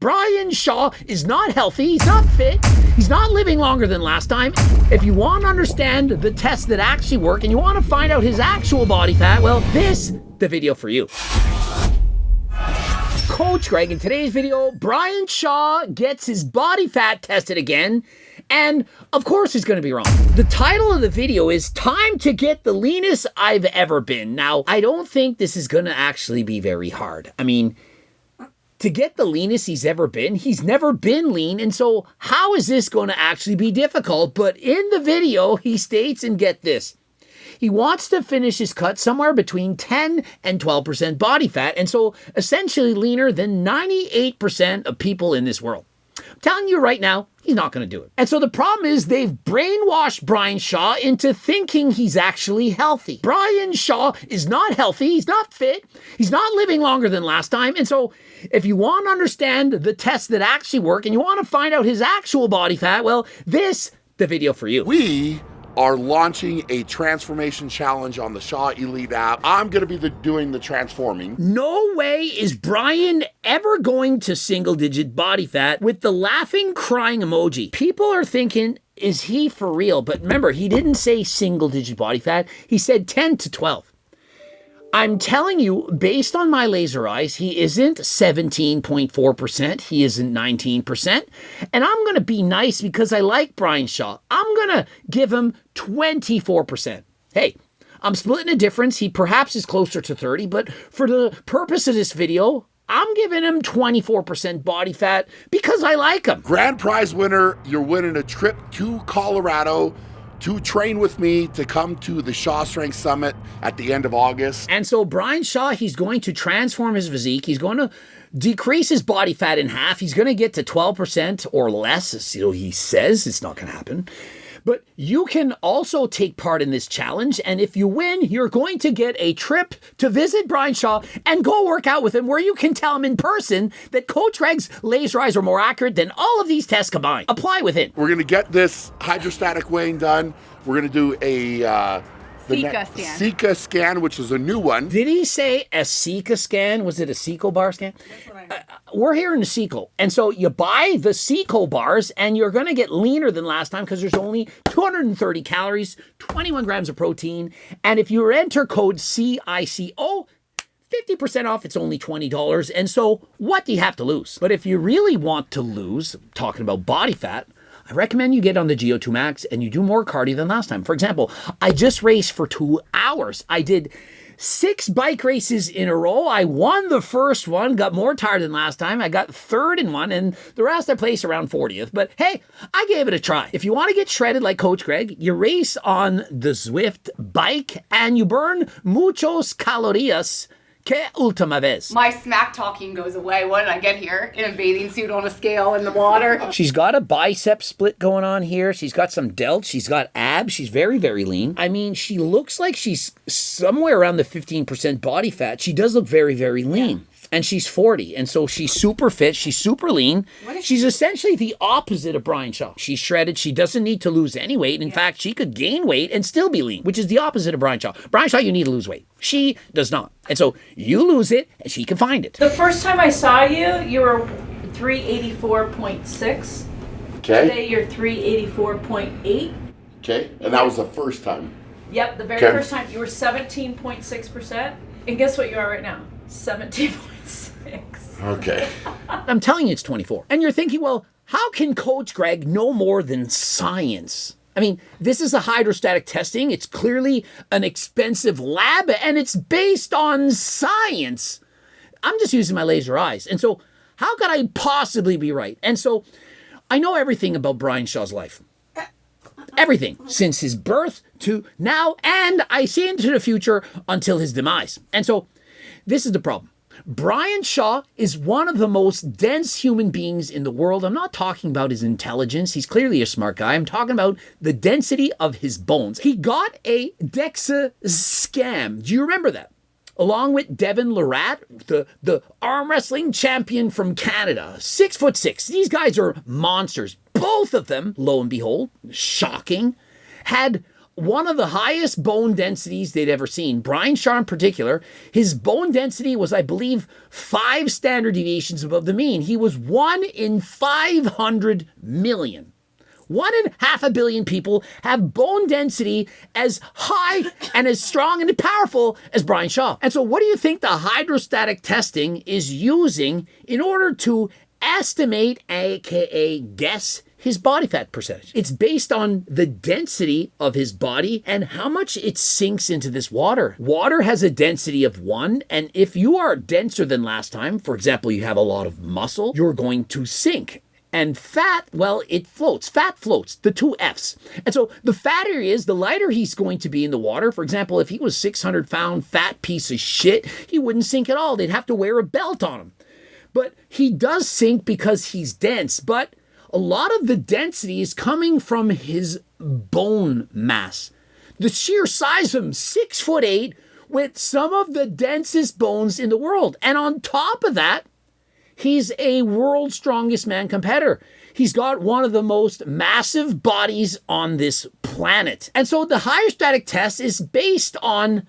Brian Shaw is not healthy, he's not fit, he's not living longer than last time. If you want to understand the tests that actually work and you want to find out his actual body fat, well, this is the video for you. Coach Greg, in today's video, Brian Shaw gets his body fat tested again, and of course he's going to be wrong. The title of the video is Time to Get the Leanest I've Ever Been. Now, I don't think this is going to actually be very hard. I mean, to get the leanest he's ever been, he's never been lean, and so how is this going to actually be difficult? But in the video, he states, and get this, he wants to finish his cut somewhere between 10 and 12% body fat, and so essentially leaner than 98% of people in this world. I'm telling you right now, he's not going to do it. And so the problem is they've brainwashed Brian Shaw into thinking he's actually healthy. Brian Shaw is not healthy, he's not fit, he's not living longer than last time, and so if you want to understand the tests that actually work and you want to find out his actual body fat, well, this is the video for you. We are launching a transformation challenge on the Shaw Elite app. I'm going to be doing the transforming. No way is Brian ever going to single-digit body fat with the laughing, crying emoji. People are thinking, is he for real? But remember, he didn't say single-digit body fat. He said 10 to 12. I'm telling you, based on my laser eyes, he isn't 17.4%. He isn't 19%. And I'm going to be nice because I like Brian Shaw. I'm going to give him 24%. Hey, I'm splitting the difference. He perhaps is closer to 30, but for the purpose of this video, I'm giving him 24% body fat because I like him. Grand prize winner, you're winning a trip to Colorado to train with me to come to the Shaw Strength Summit at the end of August. And so Brian Shaw, he's going to transform his physique. He's going to decrease his body fat in half. He's going to get to 12% or less. You know, he says it's not going to happen. But you can also take part in this challenge, and if you win, you're going to get a trip to visit Brian Shaw and go work out with him, where you can tell him in person that Coach Greg's laser eyes are more accurate than all of these tests combined. Apply with it. We're going to get this hydrostatic weighing done. We're going to do a Sika scan, which is a new one. Did he say a Sika scan? Was it a Seco bar scan? That's what I heard. We're here in the Seco. And so you buy the Seco bars and you're going to get leaner than last time because there's only 230 calories, 21 grams of protein. And if you enter code CICO, 50% off, it's only $20. And so what do you have to lose? But if you really want to lose, talking about body fat, I recommend you get on the GO2 Max and you do more cardio than last time. For example, I just raced for 2 hours. I did 6 bike races in a row. I won the first one, got more tired than last time. I got third in one, and the rest I placed around 40th. But hey, I gave it a try. If you want to get shredded like Coach Greg, you race on the Zwift bike and you burn muchos calorías. Que última vez. My smack talking goes away when I get here in a bathing suit on a scale in the water. She's got a bicep split going on here. She's got some delts. She's got abs. She's very, very lean. I mean, she looks like she's somewhere around the 15% body fat. She does look very, very lean. Yeah. And she's 40, and so she's super fit, she's super lean. She's essentially the opposite of Brian Shaw. She's shredded, she doesn't need to lose any weight. In fact, she could gain weight and still be lean, which is the opposite of Brian Shaw. Brian Shaw, you need to lose weight. She does not. And so you lose it, and she can find it. The first time I saw you, you were 384.6. Okay. Today you're 384.8. Okay, and that was the first time. Yep, the very first time you were 17.6%. And guess what you are right now? 17.6. Okay. I'm telling you it's 24. And you're thinking, well, how can Coach Greg know more than science? I mean, this is a hydrostatic testing. It's clearly an expensive lab, and it's based on science. I'm just using my laser eyes. And so how could I possibly be right? And so I know everything about Brian Shaw's life. Everything, since his birth to now, and I see into the future until his demise. And so this is the problem. Brian Shaw is one of the most dense human beings in the world. I'm not talking about his intelligence. He's clearly a smart guy. I'm talking about the density of his bones. He got a DEXA scan. Do you remember that? Along with Devin Lorette, the arm wrestling champion from Canada. 6'6". These guys are monsters. Both of them, lo and behold, shocking, had one of the highest bone densities they'd ever seen. Brian Shaw in particular, his bone density was, I believe, 5 standard deviations above the mean. He was 1 in 500 million. 1.5 billion people have bone density as high and as strong and powerful as Brian Shaw. And so what do you think the hydrostatic testing is using in order to estimate, aka guess, his body fat percentage? It's based on the density of his body and how much it sinks into this water. Water has a density of 1, and if you are denser than last time, for example, you have a lot of muscle, you're going to sink. And fat, well, it floats. Fat floats, the 2 Fs. And so the fatter he is, the lighter he's going to be in the water. For example, if he was 600-pound fat piece of shit, he wouldn't sink at all. They'd have to wear a belt on him. But he does sink because he's dense. But a lot of the density is coming from his bone mass. The sheer size of him, 6'8", with some of the densest bones in the world. And on top of that, he's a world's strongest man competitor. He's got one of the most massive bodies on this planet. And so the hydrostatic test is based on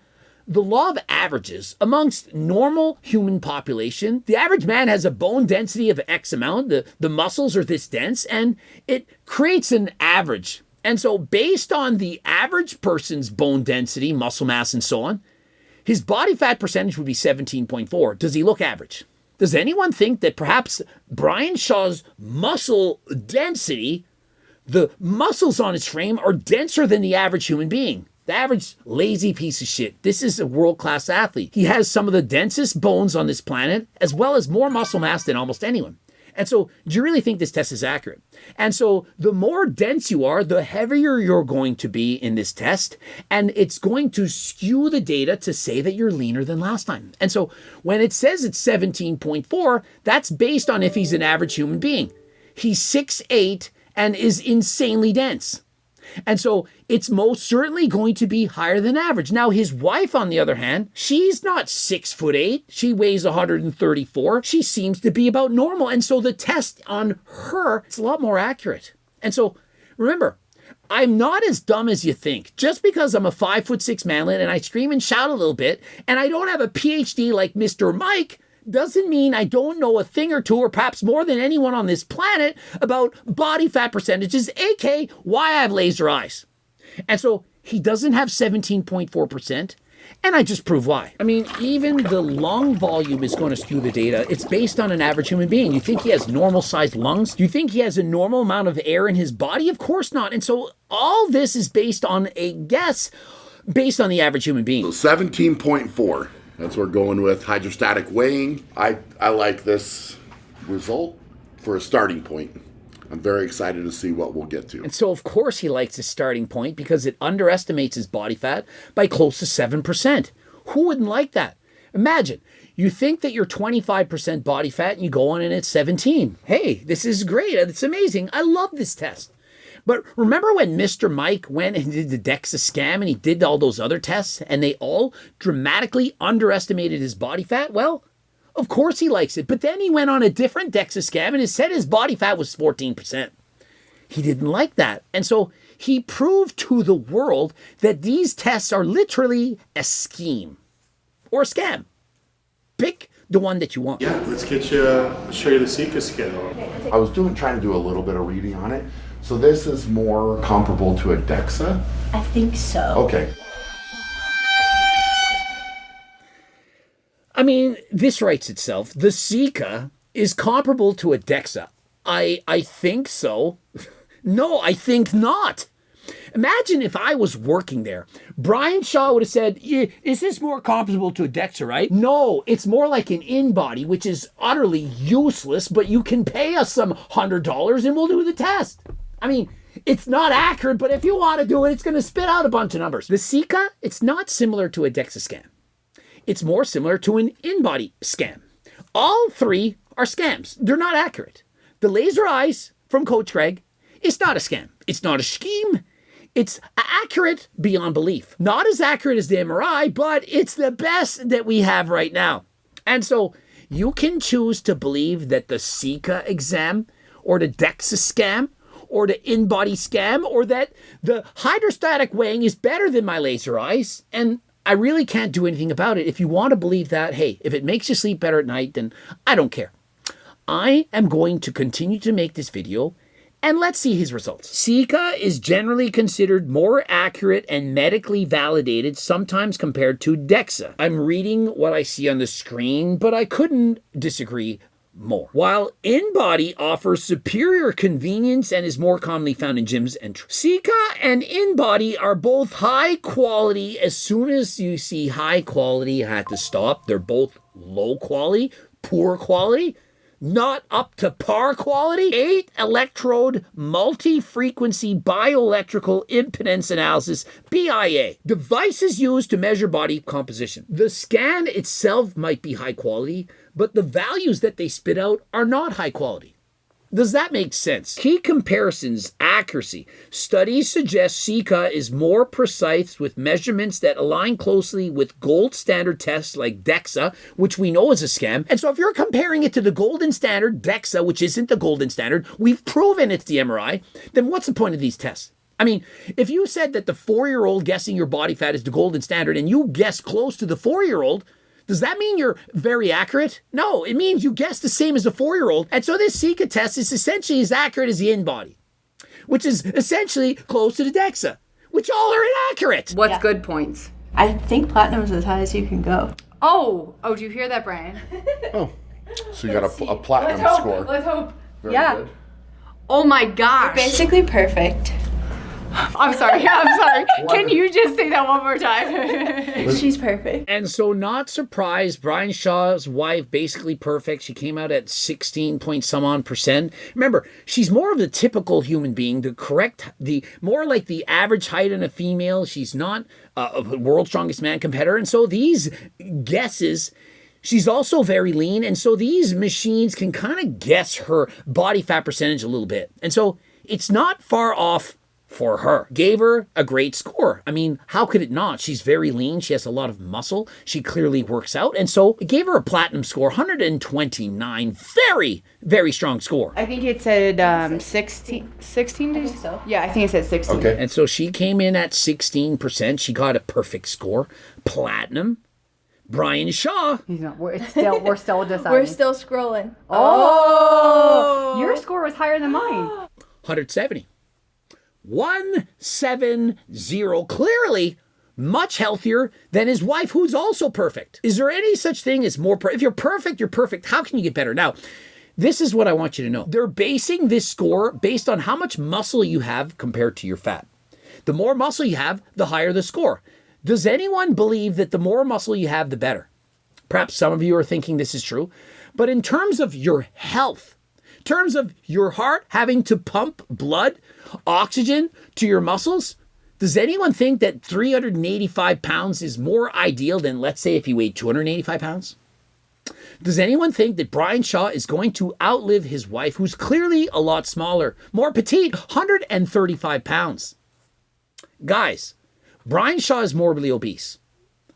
the law of averages. Amongst normal human population, the average man has a bone density of X amount. The muscles are this dense, and it creates an average. And so based on the average person's bone density, muscle mass, and so on, his body fat percentage would be 17.4. Does he look average? Does anyone think that perhaps Brian Shaw's muscle density, the muscles on his frame, are denser than the average human being? The average lazy piece of shit. This is a world-class athlete. He has some of the densest bones on this planet, as well as more muscle mass than almost anyone. And so, do you really think this test is accurate? And so, the more dense you are, the heavier you're going to be in this test, and it's going to skew the data to say that you're leaner than last time. And so, when it says it's 17.4, that's based on if he's an average human being. He's 6'8" and is insanely dense. And so it's most certainly going to be higher than average. Now, his wife, on the other hand, she's not 6'8". She weighs 134. She seems to be about normal. And so the test on her is a lot more accurate. And so remember, I'm not as dumb as you think. Just because I'm a 5'6" manlet and I scream and shout a little bit, and I don't have a PhD like Mr. Mike, doesn't mean I don't know a thing or two, or perhaps more than anyone on this planet, about body fat percentages, aka why I have laser eyes. And so he doesn't have 17.4%, and I just prove why. I mean, even the lung volume is going to skew the data. It's based on an average human being. You think he has normal-sized lungs? Do you think he has a normal amount of air in his body? Of course not. And so all this is based on a guess based on the average human being. So 17.4. That's what we're going with. Hydrostatic weighing. I like this result for a starting point. I'm very excited to see what we'll get to. And so, of course, he likes his starting point because it underestimates his body fat by close to 7%. Who wouldn't like that? Imagine, you think that you're 25% body fat and you go on and it's 17. Hey, this is great. It's amazing. I love this test. But remember when Mr. Mike went and did the DEXA scam and he did all those other tests and they all dramatically underestimated his body fat? Well, of course he likes it. But then he went on a different DEXA scam and it said his body fat was 14%. He didn't like that. And so he proved to the world that these tests are literally a scheme or a scam. Pick the one that you want. Yeah, let's show you the Sika scale. I was trying to do a little bit of reading on it. So this is more comparable to a DEXA? I think so. Okay. I mean, this writes itself. The Sika is comparable to a DEXA. I think so. No, I think not. Imagine if I was working there. Brian Shaw would have said, is this more comparable to a DEXA, right? No, it's more like an in-body, which is utterly useless, but you can pay us some $100 and we'll do the test. I mean, it's not accurate, but if you want to do it, it's going to spit out a bunch of numbers. The Sika, it's not similar to a DEXA scam. It's more similar to an in-body scam. All three are scams. They're not accurate. The laser eyes from Coach Greg, it's not a scam. It's not a scheme. It's accurate beyond belief. Not as accurate as the MRI, but it's the best that we have right now. And so you can choose to believe that the Sika exam or the DEXA scam or the in-body scam, or that the hydrostatic weighing is better than my laser eyes, and I really can't do anything about it. If you want to believe that, hey, if it makes you sleep better at night, then I don't care. I am going to continue to make this video, and let's see his results. Sika is generally considered more accurate and medically validated, sometimes compared to DEXA. I'm reading what I see on the screen, but I couldn't disagree more. While InBody offers superior convenience and is more commonly found in gyms and Sika and InBody are both high quality. As soon as you see high quality, I had to stop. They're both low quality, poor quality, not up to par quality. 8 electrode multi-frequency bioelectrical impedance analysis, BIA. Devices used to measure body composition. The scan itself might be high quality, but the values that they spit out are not high quality. Does that make sense? Key comparisons, accuracy. Studies suggest Sika is more precise with measurements that align closely with gold standard tests like DEXA, which we know is a scam. And so if you're comparing it to the golden standard, DEXA, which isn't the golden standard, we've proven it's the MRI, then what's the point of these tests? I mean, if you said that the 4-year-old guessing your body fat is the golden standard and you guess close to the 4-year-old, does that mean you're very accurate? No, it means you guess the same as a 4-year-old. And so this Sika test is essentially as accurate as the InBody, which is essentially close to the DEXA, which all are inaccurate. What's good points? I think platinum is as high as you can go. Oh, do you hear that, Brian? Oh, so you got a platinum score. Let's hope. Very Yeah. good. Oh my gosh. Basically perfect. I'm sorry. Can you just say that one more time? She's perfect. And so not surprised, Brian Shaw's wife, basically perfect. She came out at 16 point some on percent. Remember, she's more of the typical human being, more like the average height in a female. She's not a world's strongest man competitor. And so these guesses, she's also very lean. And so these machines can kind of guess her body fat percentage a little bit. And so it's not far off for her. Gave her a great score. I mean, how could it not? She's very lean. She has a lot of muscle. She clearly works out. And so it gave her a platinum score, 129. Very, very strong score. I think it said 16. 16 I think so. Yeah, I think it said 16. Okay. And so she came in at 16%. She got a perfect score. Platinum. Brian Shaw. We're still deciding. We're still scrolling. Oh, your score was higher than mine. 170. 170. Clearly much healthier than his wife, who's also perfect. Is there any such thing as more if you're perfect, you're perfect. How can you get better? Now, this is what I want you to know. They're basing this score based on how much muscle you have compared to your fat. The more muscle you have, the higher the score. Does anyone believe that the more muscle you have, the better? Perhaps some of you are thinking this is true, but in terms of your health, in terms of your heart having to pump blood, oxygen to your muscles, does anyone think that 385 pounds is more ideal than, let's say, if you weighed 285 pounds? Does anyone think that Brian Shaw is going to outlive his wife, who's clearly a lot smaller, more petite, 135 pounds? Guys, Brian Shaw is morbidly obese.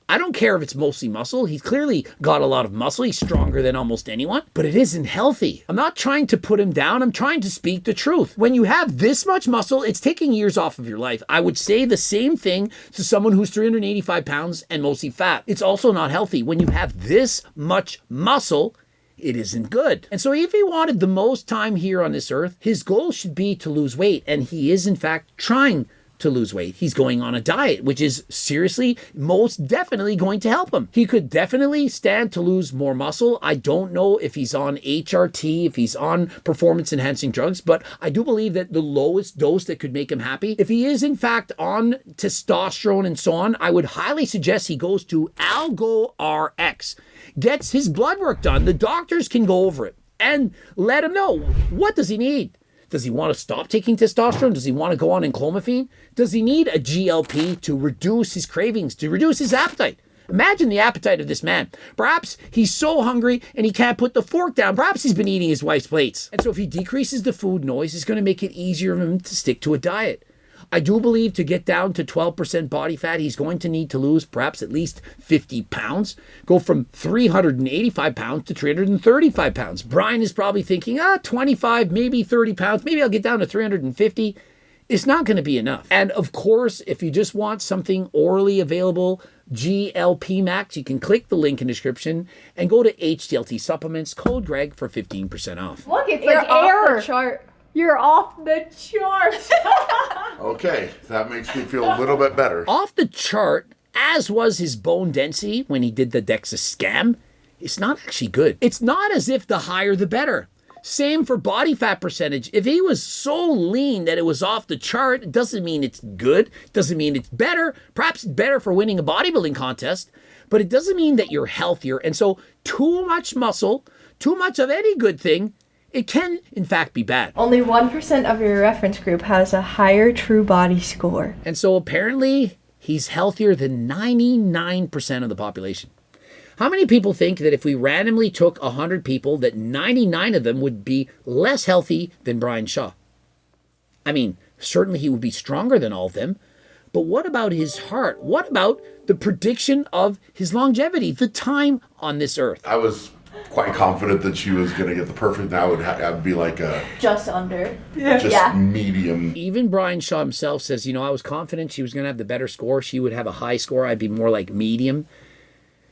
I don't care if it's mostly muscle. He's clearly got a lot of muscle. He's stronger than almost anyone, but it isn't healthy. I'm not trying to put him down. I'm trying to speak the truth. When you have this much muscle, it's taking years off of your life. I would say the same thing to someone who's 385 pounds and mostly fat. It's also not healthy. When you have this much muscle, it isn't good. And so if he wanted the most time here on this earth, his goal should be to lose weight. And he is, in fact, trying to lose weight. He's going on a diet, which is seriously, most definitely going to help him. He could definitely stand to lose more muscle. I don't know if he's on HRT, if he's on performance enhancing drugs, but I do believe that the lowest dose that could make him happy, if he is in fact on testosterone and so on, I would highly suggest he goes to Algo RX, gets his blood work done. The doctors can go over it and let him know, what does he need? Does he want to stop taking testosterone? Does he want to go on enclomiphene? Does he need a GLP to reduce his cravings, to reduce his appetite? Imagine the appetite of this man. Perhaps he's so hungry and he can't put the fork down. Perhaps he's been eating his wife's plates. And so if he decreases the food noise, it's going to make it easier for him to stick to a diet. I do believe to get down to 12% body fat, he's going to need to lose perhaps at least 50 pounds, go from 385 pounds to 335 pounds. Brian is probably thinking, 25, maybe 30 pounds, maybe I'll get down to 350. It's not going to be enough. And of course, if you just want something orally available, GLP Max, you can click the link in the description and go to HDLT Supplements, code Greg for 15% off. Look, it's You're like off air. the chart. You're off the chart. Okay, that makes me feel a little bit better. Off the chart, as was his bone density when he did the DEXA scam, it's not actually good. It's not as if the higher the better. Same for body fat percentage. If he was so lean that it was off the chart, it doesn't mean it's good. It doesn't mean it's better. Perhaps it's better for winning a bodybuilding contest, but it doesn't mean that you're healthier. And so too much muscle, too much of any good thing, it can, in fact, be bad. Only 1% of your reference group has a higher true body score. And so apparently, he's healthier than 99% of the population. How many people think that if we randomly took 100 people, that 99 of them would be less healthy than Brian Shaw? I mean, certainly he would be stronger than all of them. But what about his heart? What about the prediction of his longevity, the time on this earth? I was quite confident that she was going to get the perfect. Now I'd be like a Just under. just medium. Even Brian Shaw himself says, I was confident she was going to have the better score. She would have a high score. I'd be more like medium.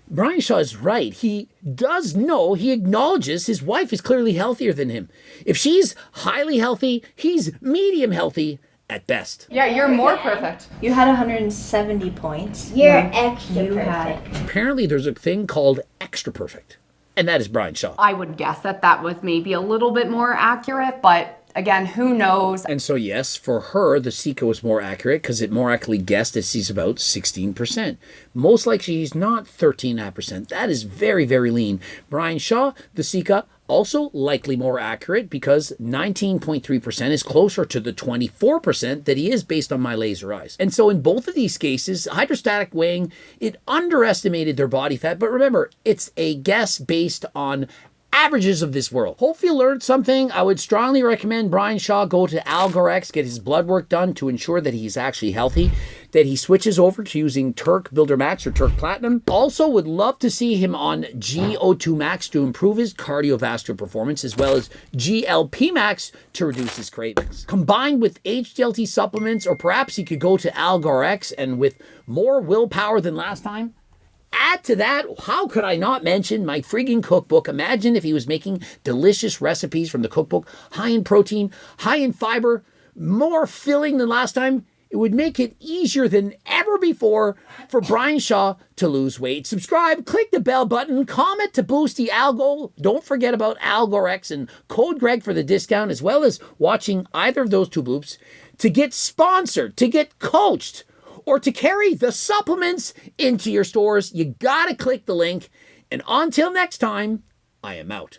Brian Shaw is right. He does know, he acknowledges his wife is clearly healthier than him. If she's highly healthy, he's medium healthy at best. Yeah, you're more perfect. You had 170 points. You're extra You perfect. had. Apparently there's a thing called extra perfect, and that is Brian Shaw. I would guess that was maybe a little bit more accurate, but again, who knows? And so yes, for her, the Sika was more accurate because it more accurately guessed that she's about 16%. Most likely she's not 13.5%. That is very, very lean. Brian Shaw, the Sika, also likely more accurate because 19.3% is closer to the 24% that he is based on my laser eyes. And so in both of these cases, hydrostatic weighing, it underestimated their body fat. But remember, it's a guess based on averages of this world. Hope you learned something. I would strongly recommend Brian Shaw go to AlgoRx, get his blood work done to ensure that he's actually healthy, that he switches over to using Turk Builder Max or Turk Platinum. Also would love to see him on GO2 Max to improve his cardiovascular performance, as well as GLP Max to reduce his cravings. Combined with HDLT supplements, or perhaps he could go to AlgoRx and with more willpower than last time, add to that, how could I not mention my frigging cookbook? Imagine if he was making delicious recipes from the cookbook, high in protein, high in fiber, more filling than last time. It would make it easier than ever before for Brian Shaw to lose weight. Subscribe, click the bell button, comment to boost the algo. Don't forget about AlgoRx and code Greg for the discount, as well as watching either of those two bloops to get sponsored, to get coached, or to carry the supplements into your stores. You gotta click the link. And until next time, I am out.